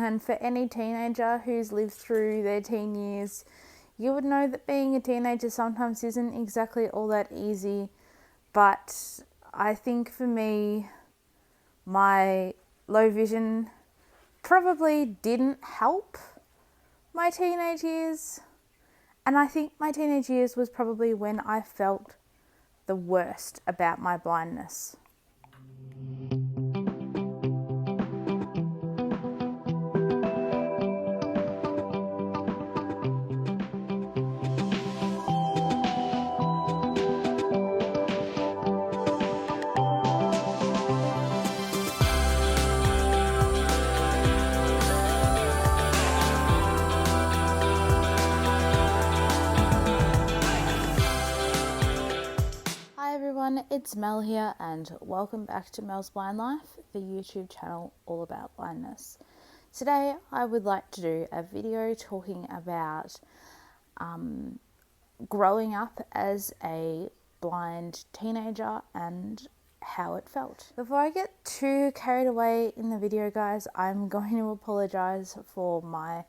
And for any teenager who's lived through their teen years, you would know that being a teenager sometimes isn't exactly all that easy. But I think for me, my low vision probably didn't help my teenage years. And I think my teenage years was probably when I felt the worst about my blindness. Hi everyone, it's Mel here and welcome back to Mel's Blind Life, the YouTube channel all about blindness. Today I would like to do a video talking about growing up as a blind teenager and how it felt. Before I get too carried away in the video, guys, I'm going to apologize for my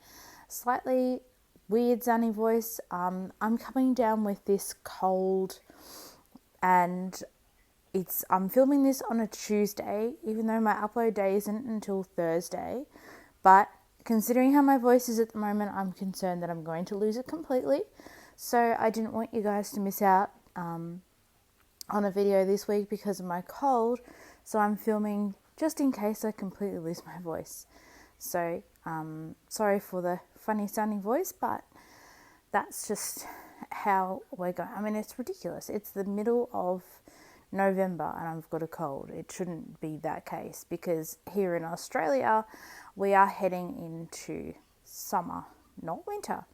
slightly weird sunny voice. I'm coming down with this cold and I'm filming this on a Tuesday, even though my upload day isn't until Thursday. But considering how my voice is at the moment, I'm concerned that I'm going to lose it completely. So I didn't want you guys to miss out on a video this week because of my cold. So I'm filming just in case I completely lose my voice. So sorry for the funny sounding voice, but that's just how we're going. I mean, it's ridiculous. It's the middle of November and I've got a cold. It shouldn't be that case because here in Australia, we are heading into summer, not winter.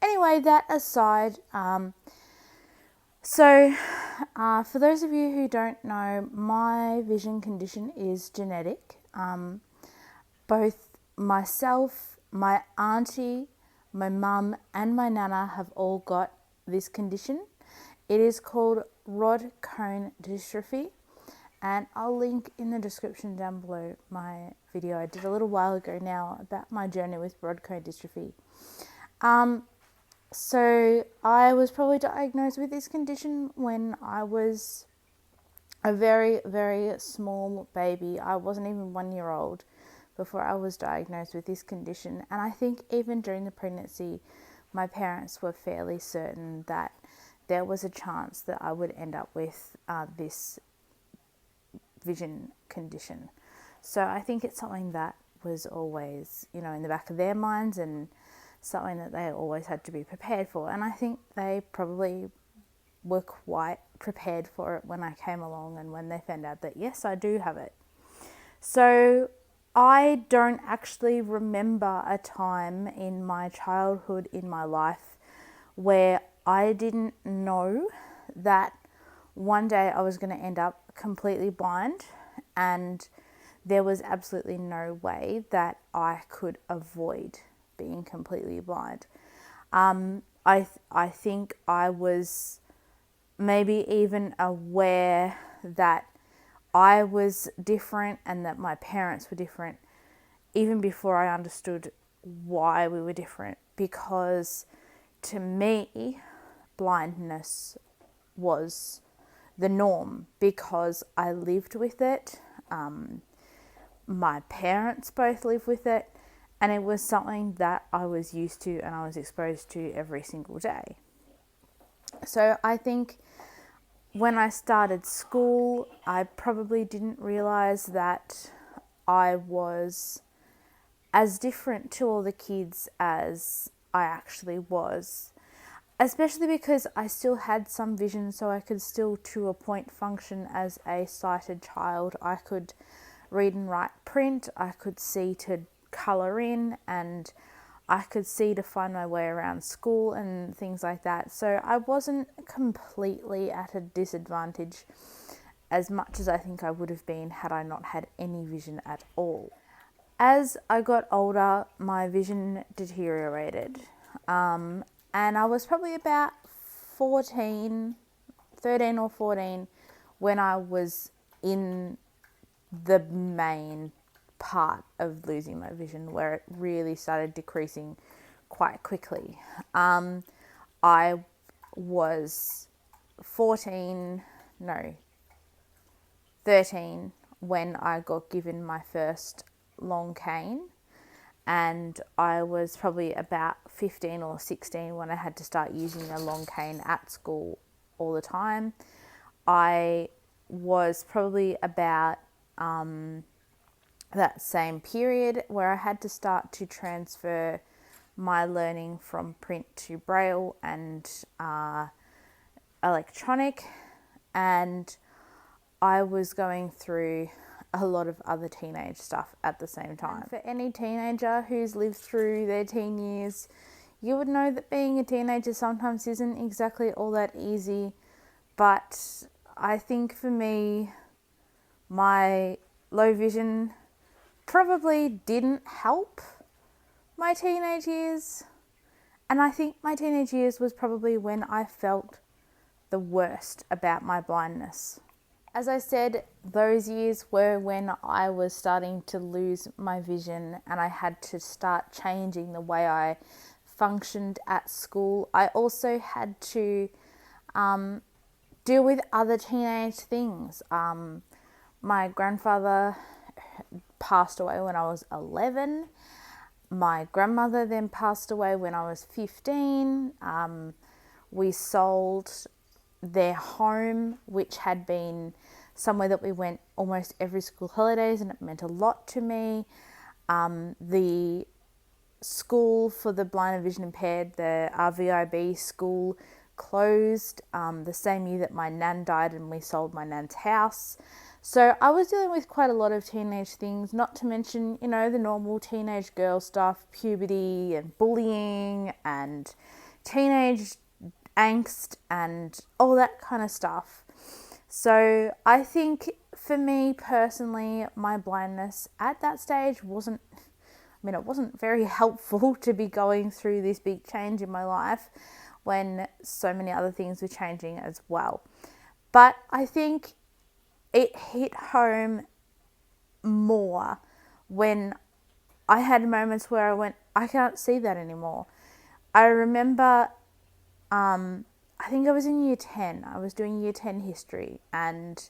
Anyway, that aside, for those of you who don't know, my vision condition is genetic. Both myself, my auntie, my mum and my nana have all got this condition. It is called rod cone dystrophy, and I'll link in the description down below my video I did a little while ago now about my journey with rod cone dystrophy. So I was probably diagnosed with this condition when I was a very, very small baby. I wasn't even 1 year old before I was diagnosed with this condition. And I think even during the pregnancy, my parents were fairly certain that there was a chance that I would end up with this vision condition. So I think it's something that was always, in the back of their minds and something that they always had to be prepared for. And I think they probably were quite prepared for it when I came along and when they found out that, yes, I do have it. So I don't actually remember a time in my childhood, in my life, where I didn't know that one day I was going to end up completely blind, and there was absolutely no way that I could avoid being completely blind. I think I was maybe even aware that I was different and that my parents were different even before I understood why we were different, because to me, blindness was the norm because I lived with it. My parents both lived with it, and it was something that I was used to and I was exposed to every single day. So I think when I started school, I probably didn't realize that I was as different to all the kids as I actually was, especially because I still had some vision, so I could still to a point function as a sighted child. I could read and write print, I could see to colour in, and I could see to find my way around school and things like that. So I wasn't completely at a disadvantage as much as I think I would have been had I not had any vision at all. As I got older, my vision deteriorated, and I was probably about 13 or 14 when I was in the main part of losing my vision where it really started decreasing quite quickly. I was 13 when I got given my first long cane, and I was probably about 15 or 16 when I had to start using a long cane at school all the time. I was probably about that same period where I had to start to transfer my learning from print to braille and electronic, and I was going through a lot of other teenage stuff at the same time. And for any teenager who's lived through their teen years, you would know that being a teenager sometimes isn't exactly all that easy. But I think for me, my low vision probably didn't help my teenage years. And I think my teenage years was probably when I felt the worst about my blindness. As I said, those years were when I was starting to lose my vision and I had to start changing the way I functioned at school. I also had to deal with other teenage things. My grandfather passed away when I was 11. My grandmother then passed away when I was 15. We sold their home, which had been somewhere that we went almost every school holidays, and it meant a lot to me. The school for the blind and vision impaired, the RVIB school, closed the same year that my nan died, and we sold my nan's house. So I was dealing with quite a lot of teenage things, not to mention, the normal teenage girl stuff, puberty and bullying and teenage angst and all that kind of stuff. So I think for me personally, my blindness at that stage it wasn't very helpful to be going through this big change in my life when so many other things were changing as well. But I think it hit home more when I had moments where I went, I can't see that anymore. I remember I think I was in year 10. I was doing year 10 history, and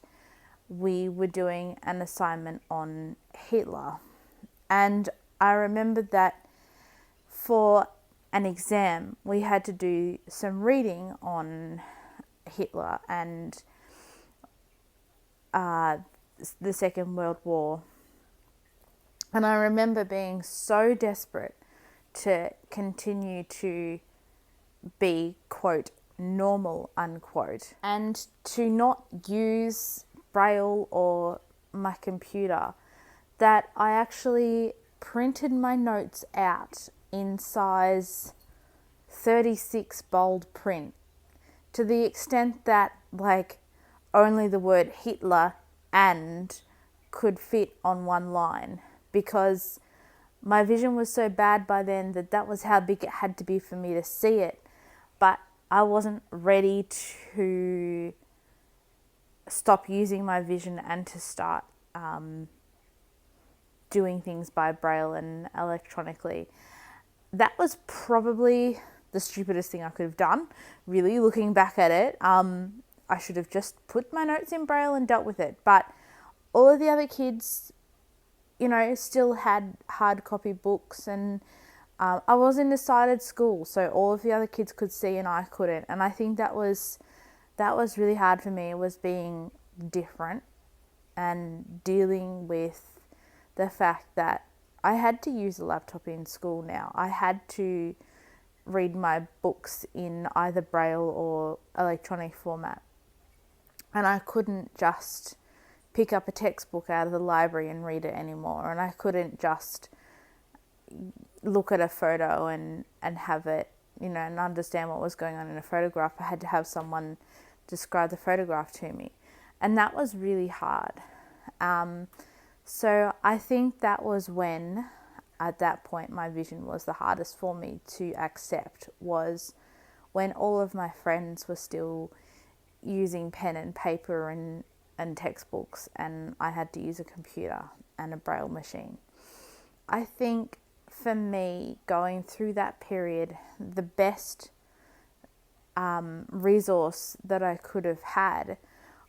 we were doing an assignment on Hitler. And I remembered that for an exam, we had to do some reading on Hitler and the Second World War. And I remember being so desperate to continue to be, quote, normal, unquote, and to not use Braille or my computer, that I actually printed my notes out in size 36 bold print, to the extent that only the word Hitler and could fit on one line, because my vision was so bad by then that was how big it had to be for me to see it. But I wasn't ready to stop using my vision and to start doing things by Braille and electronically. That was probably the stupidest thing I could have done, really, looking back at it. I should have just put my notes in Braille and dealt with it. But all of the other kids, still had hard copy books, and I was in a sighted school, so all of the other kids could see and I couldn't. And I think that was really hard for me. It was being different and dealing with the fact that I had to use a laptop in school now. I had to read my books in either Braille or electronic format. And I couldn't just pick up a textbook out of the library and read it anymore. And I couldn't just look at a photo and have it, and understand what was going on in a photograph. I had to have someone describe the photograph to me. And that was really hard. So I think that was when, at that point, my vision was the hardest for me to accept, was when all of my friends were still using pen and paper and textbooks, and I had to use a computer. and a Braille machine. I think for me, going through that period, the best resource that I could have had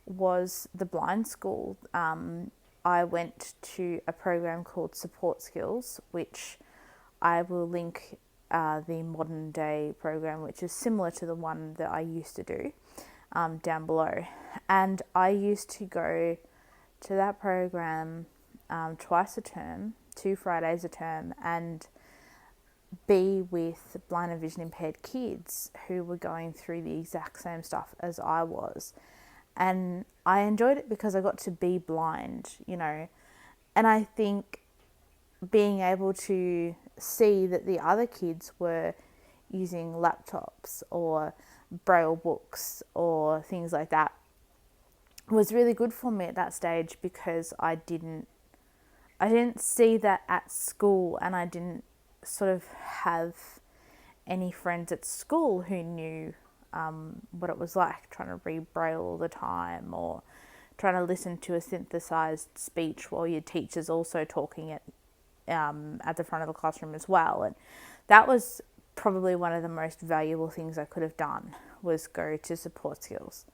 was the blind school. I went to a program called Support Skills, which I will link the modern day program, which is similar to the one that I used to do, down below. And I used to go to that program twice a term, 2 Fridays a term, and be with blind and vision impaired kids who were going through the exact same stuff as I was. And I enjoyed it because I got to be blind, you know. And I think being able to see that the other kids were using laptops or Braille books or things like that was really good for me at that stage, because I didn't see that at school, and I didn't sort of have any friends at school who knew what it was like trying to read Braille all the time, or trying to listen to a synthesized speech while your teacher's also talking at the front of the classroom as well. And that was probably one of the most valuable things I could have done, was go to Support Skills.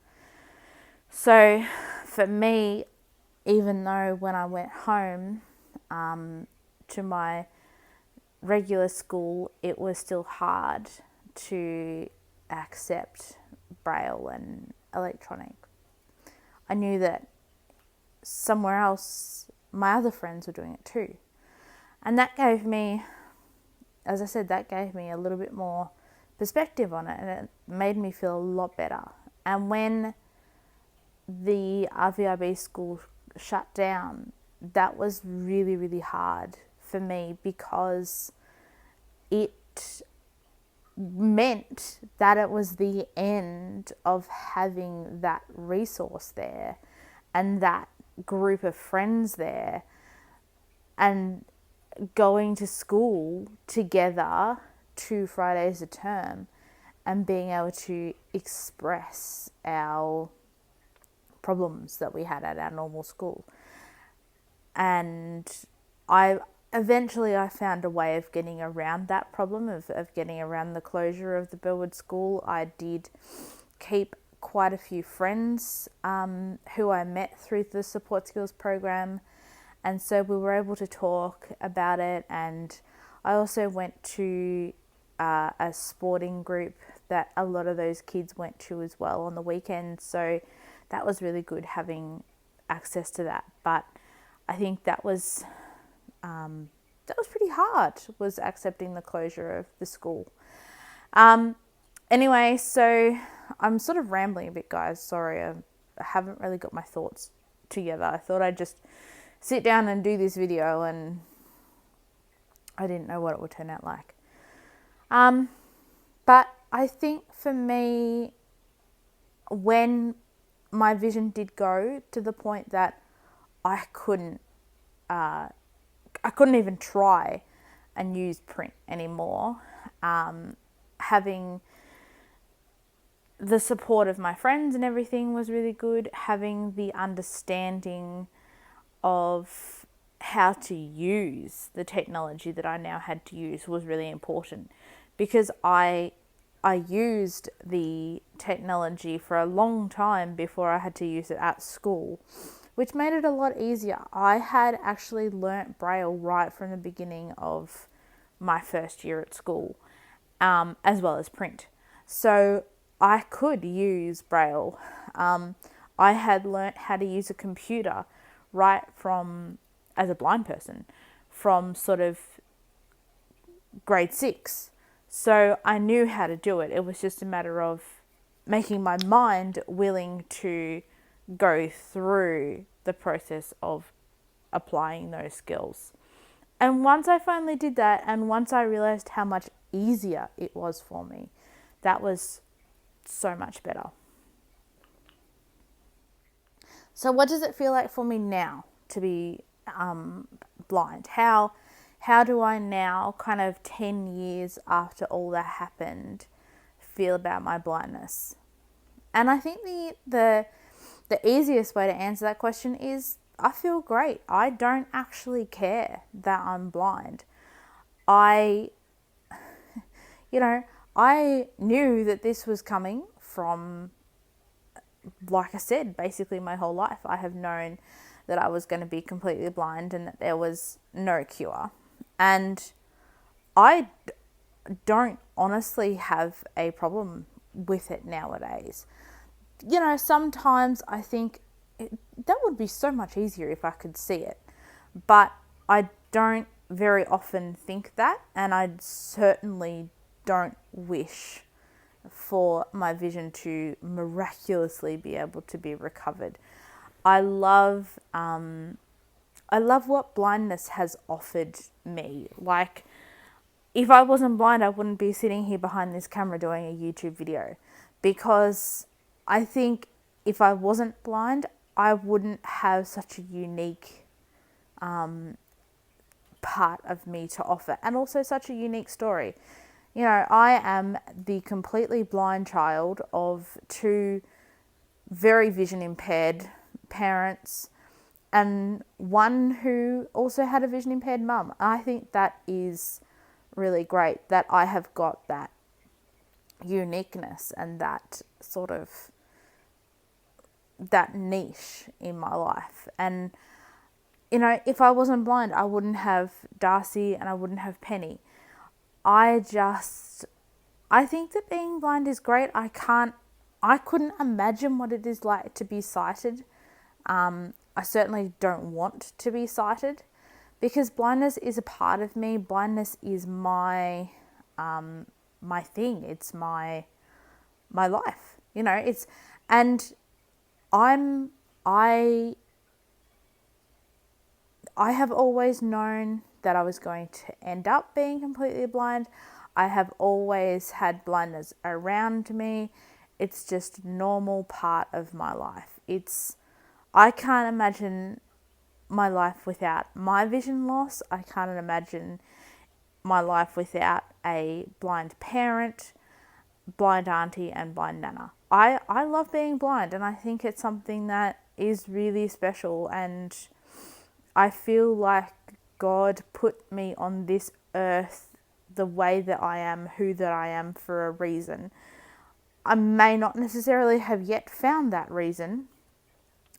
So for me, even though when I went home to my regular school, it was still hard to accept Braille and electronic. I knew that somewhere else my other friends were doing it too. And that gave me, as I said, that gave me a little bit more perspective on it, and it made me feel a lot better. And when the RVIB school shut down, that was really, really hard for me, because it meant that it was the end of having that resource there and that group of friends there, and going to school together 2 Fridays a term and being able to express our problems that we had at our normal school. And I found a way of getting around that problem, of getting around the closure of the Burwood School. I did keep quite a few friends who I met through the Support Skills program, and so we were able to talk about it. And I also went to a sporting group that a lot of those kids went to as well on the weekends, so that was really good having access to that. But I think that was pretty hard, was accepting the closure of the school. Anyway, so I'm sort of rambling a bit, guys. Sorry, I haven't really got my thoughts together. I thought I'd just sit down and do this video, and I didn't know what it would turn out like. But I think for me, when my vision did go to the point that I couldn't even try and use print anymore, having the support of my friends and everything was really good. Having the understanding of how to use the technology that I now had to use was really important, because I used the technology for a long time before I had to use it at school, which made it a lot easier. I had actually learnt Braille right from the beginning of my first year at school, as well as print. So I could use Braille. I had learnt how to use a computer right from, as a blind person, from sort of grade 6. So I knew how to do it. It was just a matter of making my mind willing to go through the process of applying those skills. And once I finally did that, and once I realized how much easier it was for me, that was so much better. So what does it feel like for me now to be blind? How do I now, kind of 10 years after all that happened, feel about my blindness? And I think the easiest way to answer that question is I feel great. I don't actually care that I'm blind. I, you know, I knew that this was coming from, like I said, basically my whole life. I have known that I was going to be completely blind and that there was no cure. And I don't honestly have a problem with it nowadays. Sometimes I think that would be so much easier if I could see it. But I don't very often think that, and I certainly don't wish for my vision to miraculously be able to be recovered. I love what blindness has offered me. Like, if I wasn't blind, I wouldn't be sitting here behind this camera doing a YouTube video, because I think if I wasn't blind, I wouldn't have such a unique part of me to offer, and also such a unique story. I am the completely blind child of two very vision impaired parents and one who also had a vision impaired mum. I think that is really great that I have got that uniqueness and that sort of that niche in my life. And if I wasn't blind, I wouldn't have Darcy and I wouldn't have Penny. I think that being blind is great. I couldn't imagine what it is like to be sighted. I certainly don't want to be sighted, because blindness is a part of me. Blindness is my my thing. It's my life. I have always known that I was going to end up being completely blind. I have always had blindness around me. It's just a normal part of my life. I can't imagine my life without my vision loss. I can't imagine my life without a blind parent, blind auntie, and blind nana. I love being blind, and I think it's something that is really special, and I feel like God put me on this earth the way that I am, who that I am, for a reason. I may not necessarily have yet found that reason.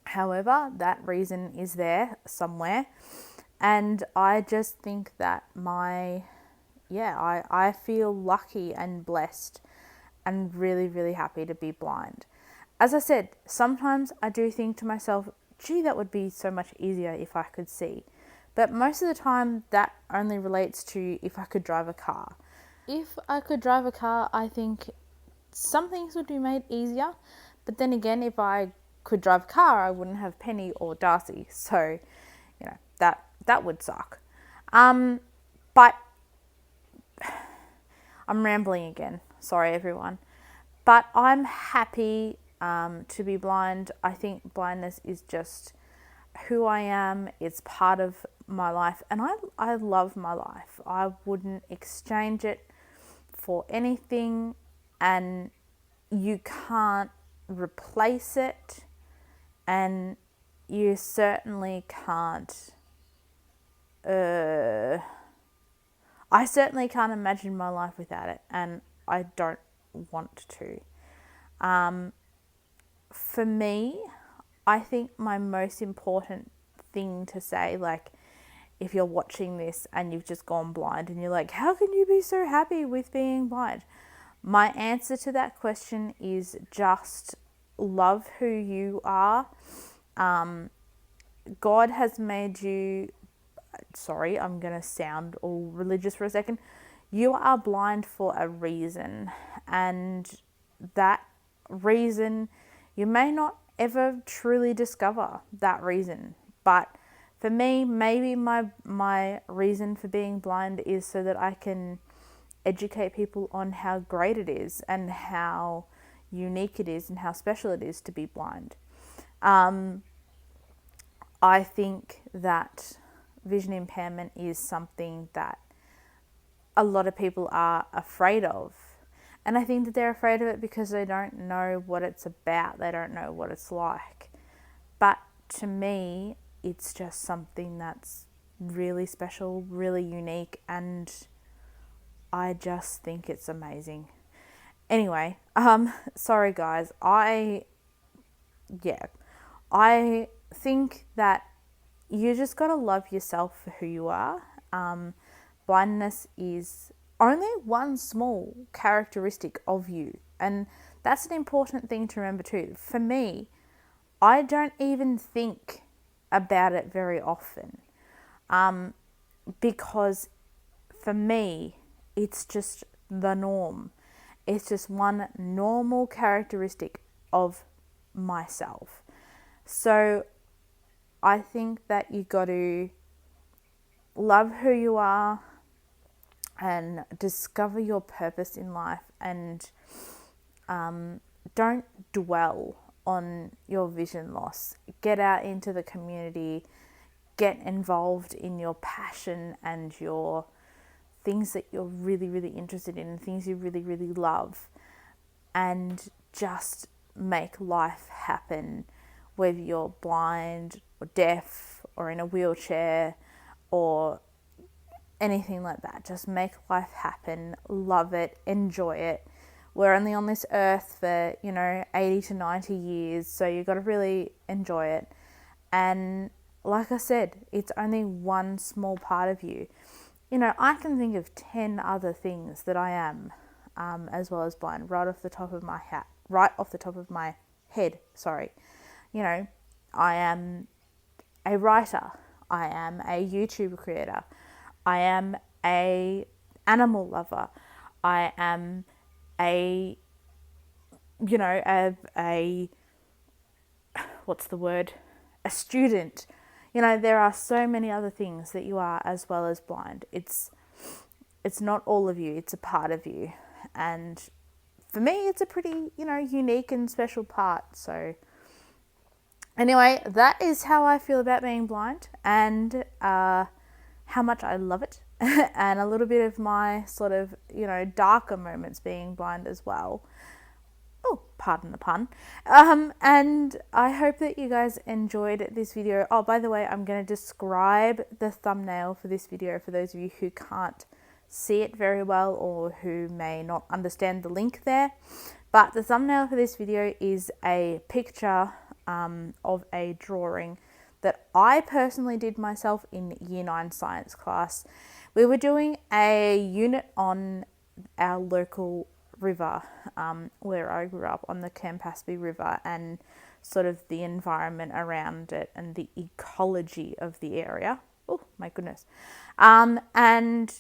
However, that reason is there somewhere. And I just think that I feel lucky and blessed and really, really happy to be blind. As I said, sometimes I do think to myself, gee, that would be so much easier if I could see. But most of the time, that only relates to if I could drive a car. If I could drive a car, I think some things would be made easier. But then again, if I could drive a car, I wouldn't have Penny or Darcy. So, that would suck. But I'm rambling again. Sorry, everyone. But I'm happy to be blind. I think blindness is just who I am. It's part of my life, and I love my life. I wouldn't exchange it for anything, and you can't replace it, and you certainly can't I certainly can't imagine my life without it, and I don't want to. For me, I think my most important thing to say, like, if you're watching this and you've just gone blind and you're like, how can you be so happy with being blind? My answer to that question is just love who you are. God has made you, sorry, I'm going to sound all religious for a second. You are blind for a reason, and that reason, you may not ever truly discover that reason. But for me, maybe my reason for being blind is so that I can educate people on how great it is and how unique it is and how special it is to be blind. I think that vision impairment is something that a lot of people are afraid of. And I think that they're afraid of it because they don't know what it's about. They don't know what it's like. But to me, it's just something that's really special, really unique, and I just think it's amazing. Anyway, sorry guys, I think that you just gotta love yourself for who you are. Blindness is only one small characteristic of you, and that's an important thing to remember too. For me, I don't even think about it very often, because for me, it's just the norm. It's just one normal characteristic of myself. So I think that you got to love who you are and discover your purpose in life, and don't dwell on your vision loss. Get out into the community, get involved in your passion and your things that you're really, really interested in, things you really, really love, and just make life happen, whether you're blind or deaf or in a wheelchair or anything like that. Just make life happen, love it, enjoy it. We're only on this earth for 80 to 90 years, so you've got to really enjoy it. And like I said, it's only one small part of you. I can think of 10 other things that I am, as well as blind, right off the top of my head. Sorry. I am a writer. I am a YouTube creator. I am a animal lover. I am a what's the word? A student. There are so many other things that you are as well as blind. It's not all of you, it's a part of you. And for me, it's a pretty, unique and special part. So anyway, that is how I feel about being blind, and how much I love it, and a little bit of my sort of, darker moments being blind as well. Oh, pardon the pun. And I hope that you guys enjoyed this video. Oh, by the way, I'm going to describe the thumbnail for this video for those of you who can't see it very well or who may not understand the link there. But the thumbnail for this video is a picture of a drawing that I personally did myself in Year 9 science class. We were doing a unit on our local river, where I grew up, on the Campaspe River, and sort of the environment around it and the ecology of the area. Oh my goodness. And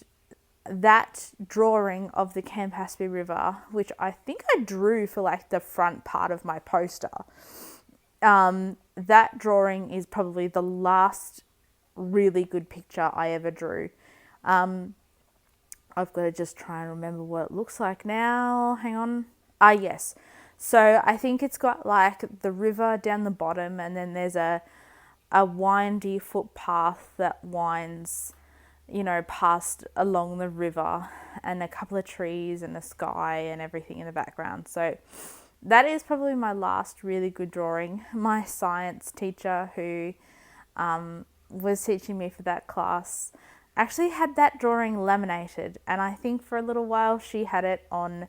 that drawing of the Campaspe River, which I think I drew for like the front part of my poster, that drawing is probably the last really good picture I ever drew. I've got to just try and remember what it looks like now. Hang on. Yes. So I think it's got like the river down the bottom, and then there's a windy footpath that winds, past along the river, and a couple of trees and a sky and everything in the background. So that is probably my last really good drawing. My science teacher, who was teaching me for that class, actually had that drawing laminated, and I think for a little while she had it on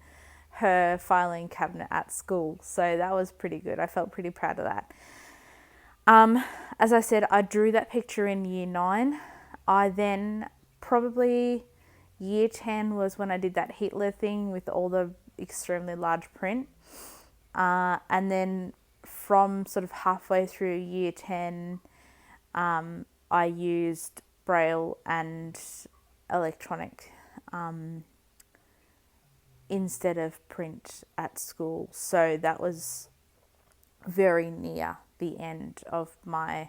her filing cabinet at school. So that was pretty good. I felt pretty proud of that. As I said, I drew that picture in Year 9. I then probably Year 10 was when I did that Hitler thing with all the extremely large print. And then from sort of halfway through Year 10, I used Braille and electronic instead of print at school. So that was very near the end of my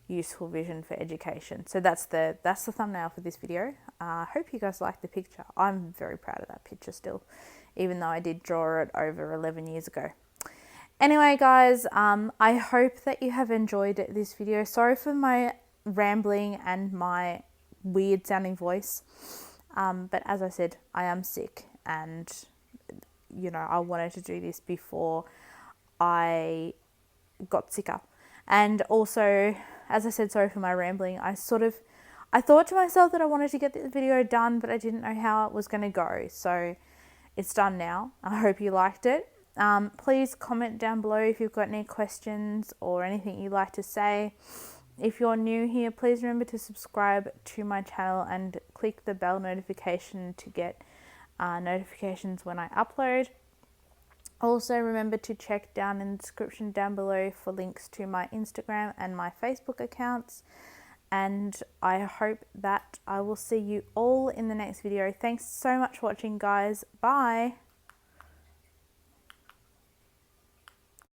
useful vision for education. So that's the thumbnail for this video. I hope you guys like the picture. I'm very proud of that picture still, even though I did draw it over 11 years ago. Anyway, guys, I hope that you have enjoyed this video. Sorry for my rambling and my weird sounding voice. But as I said, I am sick, and, I wanted to do this before I got sicker. And also, as I said, sorry for my rambling. I thought to myself that I wanted to get this video done, but I didn't know how it was going to go. So it's done now. I hope you liked it. Please comment down below if you've got any questions or anything you'd like to say. If you're new here, please remember to subscribe to my channel and click the bell notification to get notifications when I upload. Also, remember to check down in the description down below for links to my Instagram and my Facebook accounts. And I hope that I will see you all in the next video. Thanks so much for watching, guys. Bye.